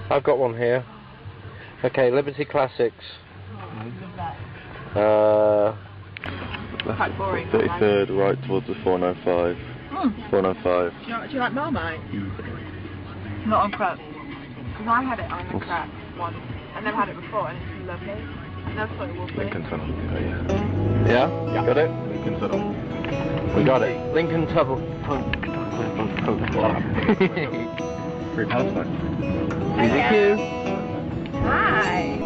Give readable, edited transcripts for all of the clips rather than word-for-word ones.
I've got one here. Okay, Liberty Classics. Quite boring. 33rd, right towards the 405. 405. Do you like Marmite? Not on crab. Because I had it on a crab once. I've never had it before and it's lovely. I never thought it would be. Lincoln Tunnel. Yeah? Got it? Lincoln Tunnel. We got it. Lincoln Tunnel. Free Palestine. Thank you. Hi.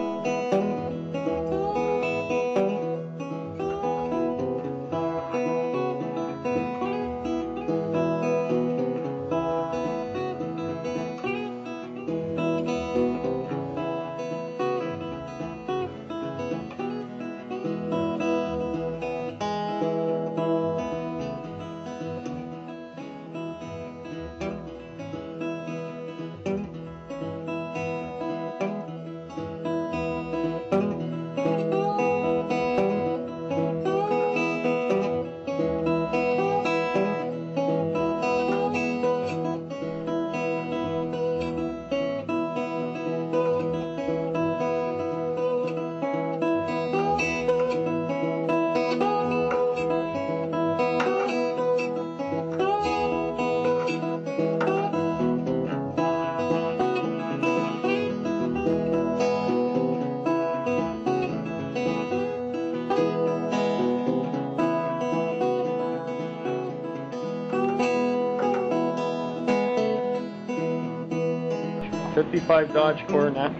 '55 Dodge Coronet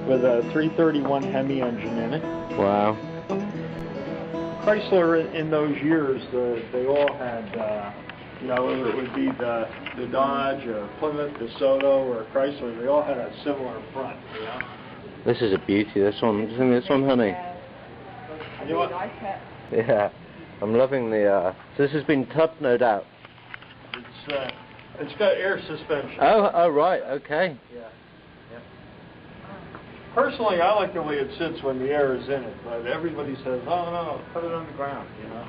with a 331 Hemi engine in it. Wow. Chrysler in those years, they all had, you know, whether it would be the Dodge, or Plymouth, DeSoto, or Chrysler, they all had a similar front, you know? This is a beauty, this one. Do you think this one, honey? You know what? Yeah. I'm loving the, so this has been tubbed, no doubt. It's got air suspension. Oh, right, okay. Yeah. Personally, I like the way it sits when the air is in it, but everybody says, oh no, put it on the ground, you know?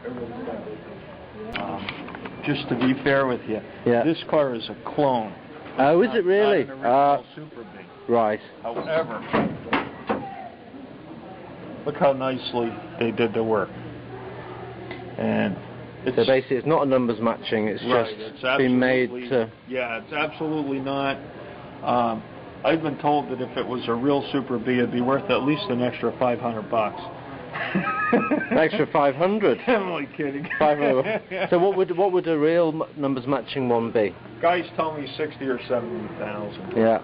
Everybody's got different. Just to be fair with you, this car is a clone. Oh, is it really? Not an original Super Bee. Right. However, look how nicely they did the work. And it's, so basically it's not a numbers matching, it's right, just been made to... Yeah, it's absolutely not. I've been told that if it was a real Super Bee, it'd be worth at least an extra $500. An extra 500? I'm only kidding. 500. So what would a real numbers matching one be? Guys tell me 60 or 70,000. Yeah.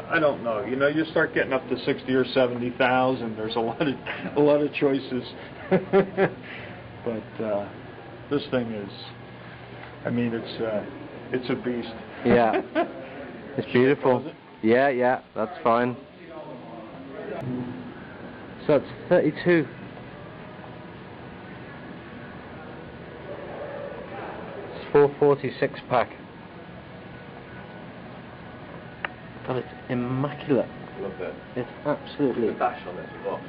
I don't know. You know, you start getting up to 60 or 70,000. There's a lot of choices. But this thing is, I mean, it's a beast. Yeah. It's beautiful. Yeah, that's fine. So it's 32. It's 446 pack. God, it's immaculate. Love that. It's absolutely... The dash on it as well.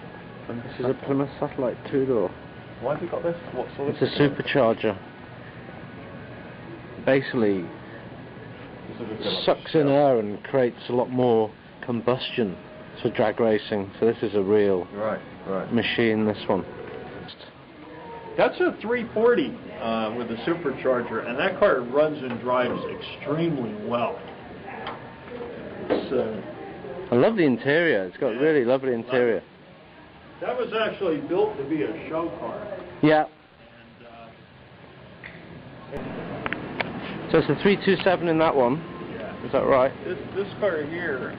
And this is a Plymouth Satellite 2-door. Why have you got this? What sort of... It's a supercharger. Basically, sucks in air and creates a lot more combustion for drag racing. So this is a real machine, this one. That's a 340 with a supercharger, and that car runs and drives extremely well. I love the interior. It's got a really lovely interior. That was actually built to be a show car. Yeah. And, so it's a 327 in that one. Yeah. Is that right? This car here,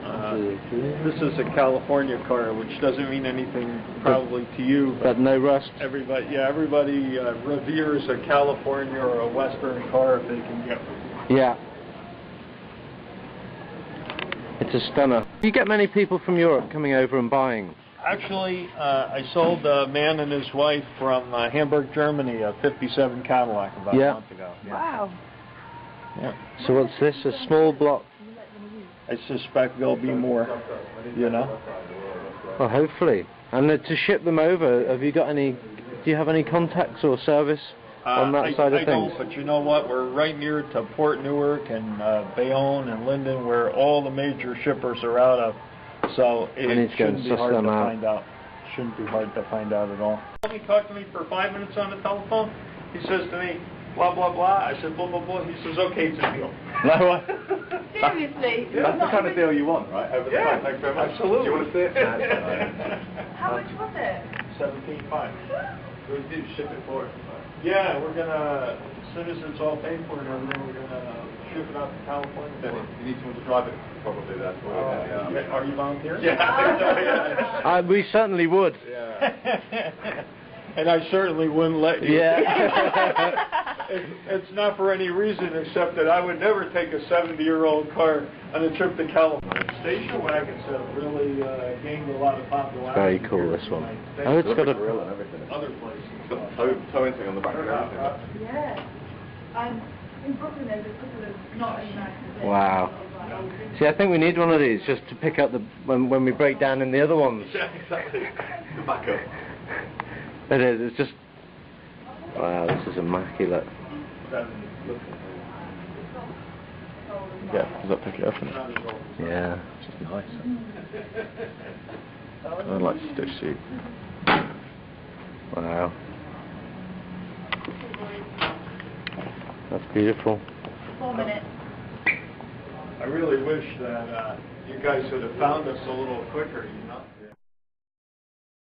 this is a California car, which doesn't mean anything probably to you. But no rust. Everybody reveres a California or a Western car if they can get one. Yeah. It's a stunner. Do you get many people from Europe coming over and buying? Actually, I sold a man and his wife from Hamburg, Germany, a 57 Cadillac about a month ago. Yeah. Wow. Yeah. So what's this? A small block? I suspect there'll be more, you know. Well, hopefully. And to ship them over, have you got any? Do you have any contacts or service on that side of I things? don't, but you know what? We're right near to Port Newark and Bayonne and Linden, where all the major shippers are out of. So it shouldn't be hard to find out. Shouldn't be hard to find out at all. He talked to me for 5 minutes on the telephone. He says to me, blah, blah, blah. I said, blah, blah, blah. He says, okay, it's a deal. No, what? Seriously? That's the kind of deal you want, right? Over the phone. Thanks very much. Absolutely. Do you want to see it? How much was it? 17.5. We do ship it for it. Yeah, we're gonna, as soon as it's all paid for and everything, we're gonna ship it out to California. Then if you need someone to drive it, probably that's what Are you volunteering? Yeah. We certainly would. Yeah. And I certainly wouldn't let you. Yeah. It's not for any reason except that I would never take a 70-year-old car on a trip to California. Station wagons have really gained a lot of popularity. Very cool, this one. Oh, it's got a grill and everything. Other places. Towing thing on the back of everything. Yeah. In Brooklyn there's a couple of not as nice as this. wow. See, I think we need one of these just to pick up the when we break down in the other ones. Yeah, exactly. The backup. It is. It's just wow. This is immaculate. Yeah, does that pick it up? Yeah. It's just nice. I like stitch sheet. Wow. That's beautiful. 4 minutes. I really wish that you guys would have found us a little quicker, you know?